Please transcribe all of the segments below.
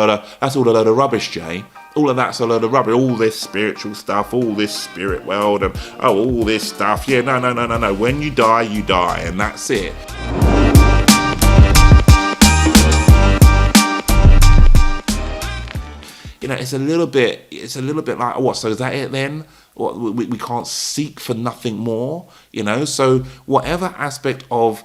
that's all a load of rubbish, Jay. All of that's a load of rubbish. All this spiritual stuff, all this spirit world, and all this stuff. Yeah, no. When you die, and that's it. It's a little bit like, what? So is that it then? What, we can't seek for nothing more, So whatever aspect of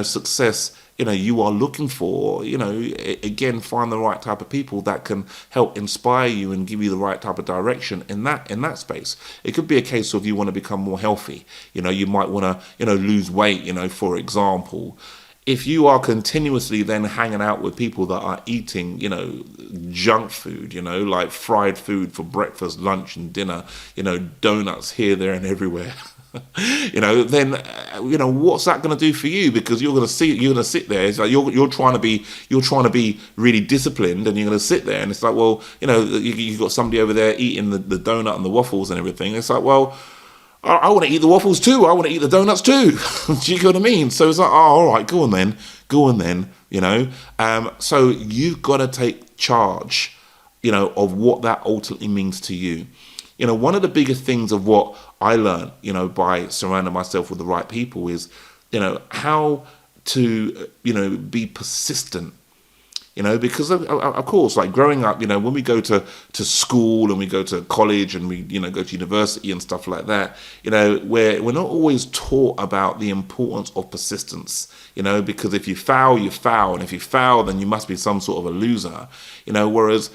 success you are looking for, again, find the right type of people that can help inspire you and give you the right type of direction in that space. It could be a case of you want to become more healthy. You might want to lose weight. For example. If you are continuously then hanging out with people that are eating, junk food, like fried food for breakfast, lunch and dinner, donuts here, there and everywhere, then, what's that going to do for you? Because you're going to sit there. It's like you're trying to be really disciplined, and you're going to sit there and it's like, well, you've got somebody over there eating the donut and the waffles and everything. It's like, well, I want to eat the waffles too. I want to eat the donuts too. Do you know what I mean? So it's like, all right, go on then. So you've got to take charge, of what that ultimately means to you. One of the biggest things of what I learned, by surrounding myself with the right people is, how to, be persistent. Because of course, like growing up, when we go to school and we go to college and we, go to university and stuff like that, we're not always taught about the importance of persistence, because if you fail, you fail. And if you fail, then you must be some sort of a loser, whereas,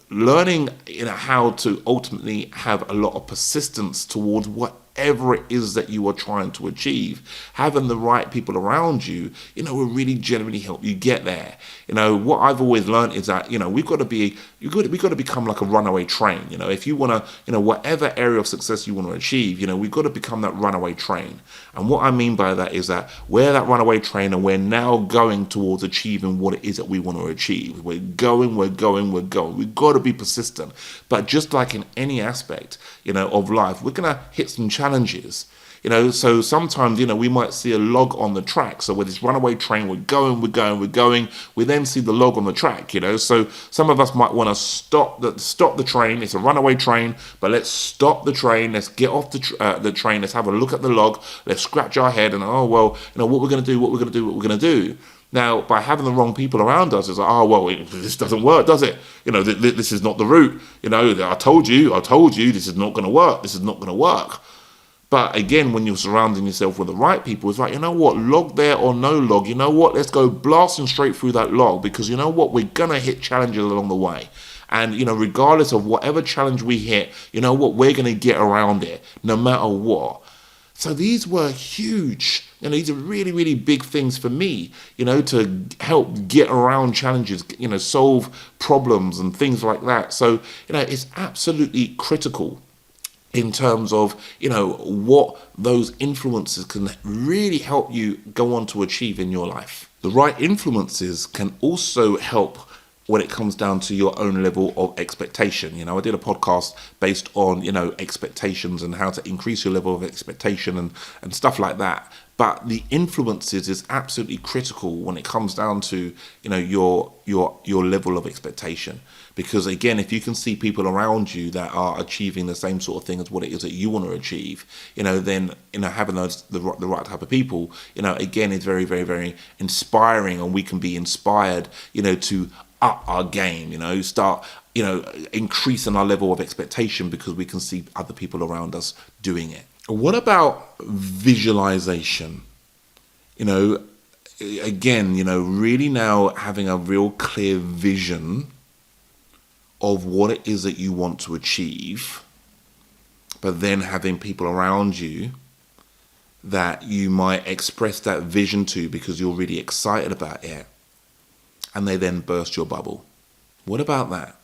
learning, how to ultimately have a lot of persistence towards whatever it is that you are trying to achieve, having the right people around you, will really generally help you get there. What I've always learned is that, we've got to become like a runaway train. If you want to, whatever area of success you want to achieve, we've got to become that runaway train. And what I mean by that is that we're that runaway train and we're now going towards achieving what it is that we want to achieve. We're going. We've got to be persistent. But just like in any aspect, of life, we're going to hit some challenges. So sometimes, we might see a log on the track. So with this runaway train, we're going. We then see the log on the track, So some of us might want to stop the train. It's a runaway train, but let's stop the train. Let's get off the train. Let's have a look at the log. Let's scratch our head and, what we're going to do. Now, by having the wrong people around us, it's like, this doesn't work, does it? This is not the route. I told you, this is not going to work. But again, when you're surrounding yourself with the right people, it's like, log there or no log, let's go blasting straight through that log, because we're going to hit challenges along the way. And, regardless of whatever challenge we hit, we're going to get around it, no matter what. So these were huge. These are really, really big things for me, to help get around challenges, solve problems and things like that. So, it's absolutely critical in terms of, what those influences can really help you go on to achieve in your life. The right influences can also help when it comes down to your own level of expectation. I did a podcast based on, expectations and how to increase your level of expectation and stuff like that. But the influences is absolutely critical when it comes down to, your level of expectation. Because again, if you can see people around you that are achieving the same sort of thing as what it is that you want to achieve, then, having the right type of people, again, is very, very, very inspiring, and we can be inspired, to up our game, start, increasing our level of expectation because we can see other people around us doing it. What about visualization? Again, really now having a real clear vision of what it is that you want to achieve, but then having people around you that you might express that vision to because you're really excited about it, and they then burst your bubble. What about that?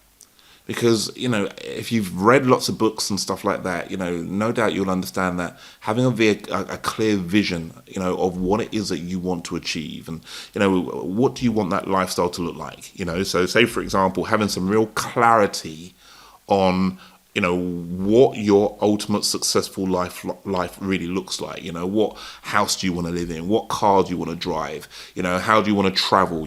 Because, if you've read lots of books and stuff like that, no doubt you'll understand that having a clear vision, of what it is that you want to achieve and, what do you want that lifestyle to look like? So say, for example, having some real clarity on, what your ultimate successful life really looks like. What house do you want to live in? What car do you want to drive? How do you want to travel?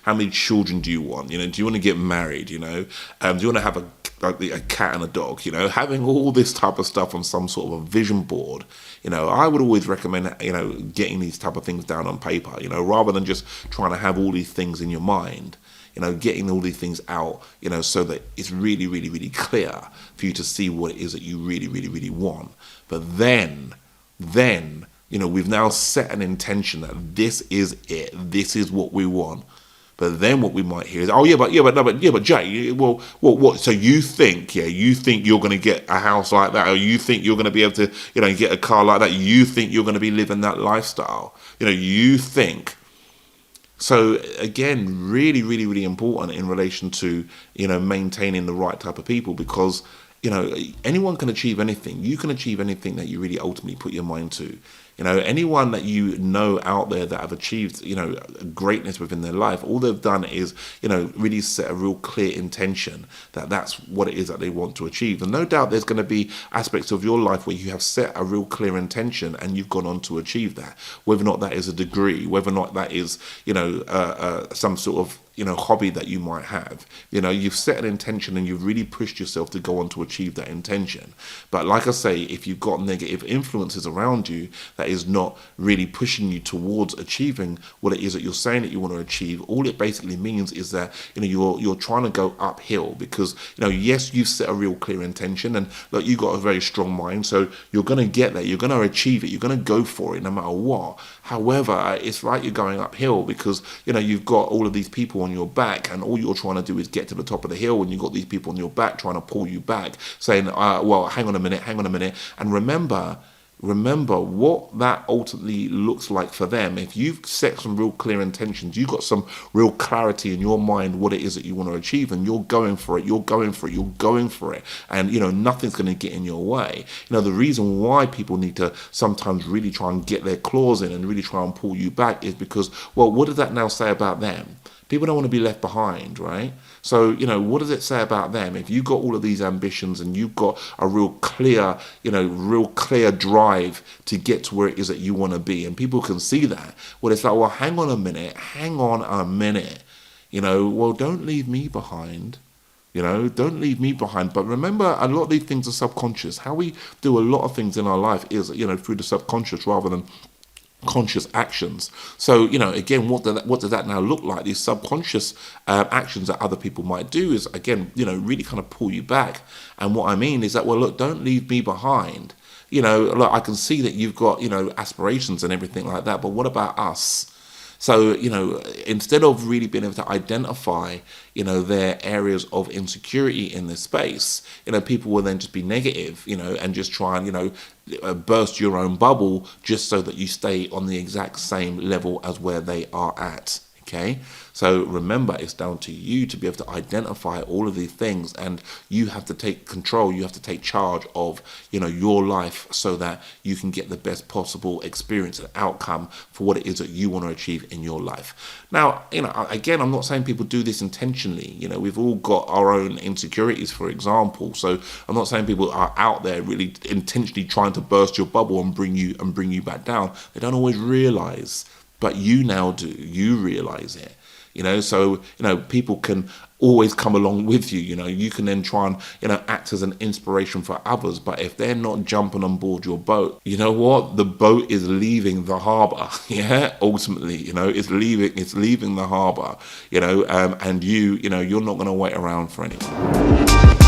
How many children do you want? Do you want to get married? Do you want to have a cat and a dog? Having all this type of stuff on some sort of a vision board. I would always recommend, getting these type of things down on paper, rather than just trying to have all these things in your mind, getting all these things out, so that it's really, really, really clear for you to see what it is that you really, really, really want. But then, we've now set an intention that this is it, this is what we want. But then what we might hear is, but Jay, well, what? So you think you're going to get a house like that, or you think you're going to be able to, get a car like that? You think you're going to be living that lifestyle? You think. So again, really, really, really important in relation to, maintaining the right type of people, because, anyone can achieve anything. You can achieve anything that you really ultimately put your mind to. Anyone that out there that have achieved, greatness within their life, all they've done is, really set a real clear intention that that's what it is that they want to achieve. And no doubt there's going to be aspects of your life where you have set a real clear intention and you've gone on to achieve that, whether or not that is a degree, whether or not that is, some sort of, hobby that you might have. You've set an intention and you've really pushed yourself to go on to achieve that intention. But like I say, if you've got negative influences around you that is not really pushing you towards achieving what it is that you're saying that you want to achieve, all it basically means is that, you're trying to go uphill, because, yes, you've set a real clear intention, and look, you've got a very strong mind, so you're going to get there, you're going to achieve it, you're going to go for it no matter what. However, it's like you're going uphill because, you've got all of these people on your back, and all you're trying to do is get to the top of the hill, and you've got these people on your back trying to pull you back, saying, well, hang on a minute. And remember what that ultimately looks like for them. If you've set some real clear intentions, you've got some real clarity in your mind what it is that you want to achieve, and you're going for it, and nothing's going to get in your way. The reason why people need to sometimes really try and get their claws in and really try and pull you back is because, well, what does that now say about them? People don't want to be left behind, right? So, what does it say about them? If you've got all of these ambitions and you've got a real clear drive to get to where it is that you want to be, and people can see that, well, it's like, well, hang on a minute. Well, don't leave me behind. Don't leave me behind. But remember, a lot of these things are subconscious. How we do a lot of things in our life is, through the subconscious rather than conscious actions. So, again, what does that now look like? These subconscious actions that other people might do is, again, really kind of pull you back. And what I mean is that, well, look, don't leave me behind. Look, I can see that you've got, aspirations and everything like that, but what about us? So, instead of really being able to identify, their areas of insecurity in this space, people will then just be negative, and just try and, burst your own bubble just so that you stay on the exact same level as where they are at. Okay, so remember, it's down to you to be able to identify all of these things, and you have to take control. You have to take charge of, your life, so that you can get the best possible experience and outcome for what it is that you want to achieve in your life. Now, again, I'm not saying people do this intentionally. We've all got our own insecurities, for example. So I'm not saying people are out there really intentionally trying to burst your bubble and bring you back down. They don't always realize. But you now do. You realize it. So, people can always come along with you. You can then try and, act as an inspiration for others. But if they're not jumping on board your boat, you know what? The boat is leaving the harbour. Yeah, ultimately, it's leaving the harbour, and you're not going to wait around for anyone.